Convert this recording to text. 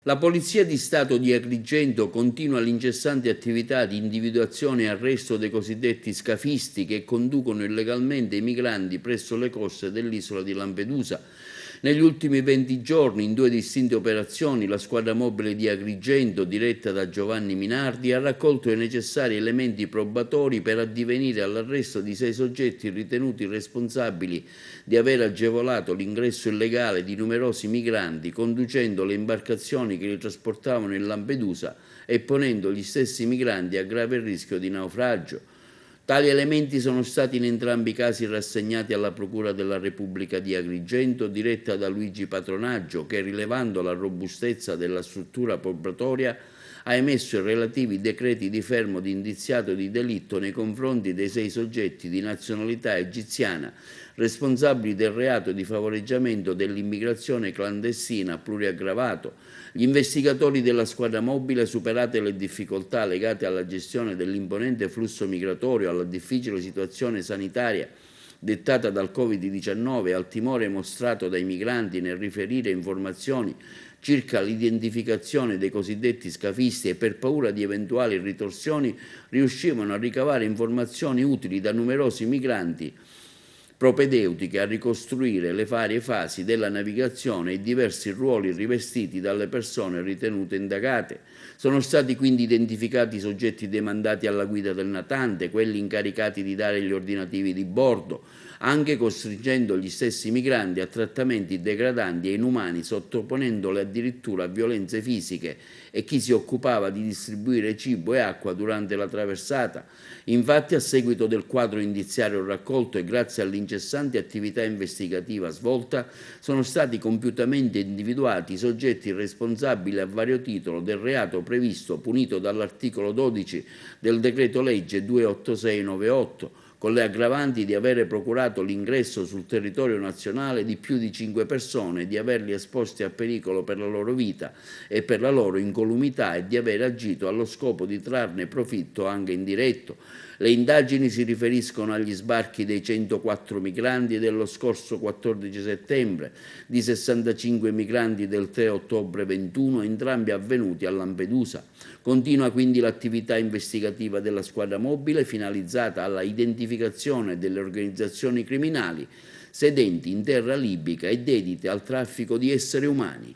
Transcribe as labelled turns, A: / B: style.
A: La Polizia di Stato di Agrigento continua l'incessante attività di individuazione e arresto dei cosiddetti scafisti che conducono illegalmente i migranti presso le coste dell'isola di Lampedusa. Negli ultimi 20 giorni, in 2 distinte operazioni, la squadra mobile di Agrigento, diretta da Giovanni Minardi, ha raccolto i necessari elementi probatori per addivenire all'arresto di 6 soggetti ritenuti responsabili di aver agevolato l'ingresso illegale di numerosi migranti, conducendo le imbarcazioni che li trasportavano in Lampedusa e ponendo gli stessi migranti a grave rischio di naufragio. Tali elementi sono stati in entrambi i casi rassegnati alla Procura della Repubblica di Agrigento, diretta da Luigi Patronaggio, che, rilevando la robustezza della struttura probatoria, ha emesso i relativi decreti di fermo di indiziato di delitto nei confronti dei 6 soggetti di nazionalità egiziana responsabili del reato di favoreggiamento dell'immigrazione clandestina pluriaggravato. Gli investigatori della squadra mobile, superate le difficoltà legate alla gestione dell'imponente flusso migratorio, alla difficile situazione sanitaria dettata dal Covid-19 e al timore mostrato dai migranti nel riferire informazioni circa l'identificazione dei cosiddetti scafisti e per paura di eventuali ritorsioni, riuscivano a ricavare informazioni utili da numerosi migranti propedeutiche a ricostruire le varie fasi della navigazione e i diversi ruoli rivestiti dalle persone ritenute indagate. Sono stati quindi identificati i soggetti demandati alla guida del natante, quelli incaricati di dare gli ordinativi di bordo, anche costringendo gli stessi migranti a trattamenti degradanti e inumani, sottoponendoli addirittura a violenze fisiche, e chi si occupava di distribuire cibo e acqua durante la traversata. Infatti, a seguito del quadro indiziario raccolto e grazie all'incessante attività investigativa svolta, sono stati compiutamente individuati i soggetti responsabili a vario titolo del reato previsto, punito dall'articolo 12 del decreto legge 28698, con le aggravanti di avere procurato l'ingresso sul territorio nazionale di più di 5 persone, di averli esposti a pericolo per la loro vita e per la loro incolumità e di aver agito allo scopo di trarne profitto anche indiretto. Le indagini si riferiscono agli sbarchi dei 104 migranti dello scorso 14 settembre, di 65 migranti del 3 ottobre 21, entrambi avvenuti a Lampedusa. Continua quindi l'attività investigativa della squadra mobile finalizzata alla identificazione delle organizzazioni criminali sedenti in terra libica e dedite al traffico di esseri umani.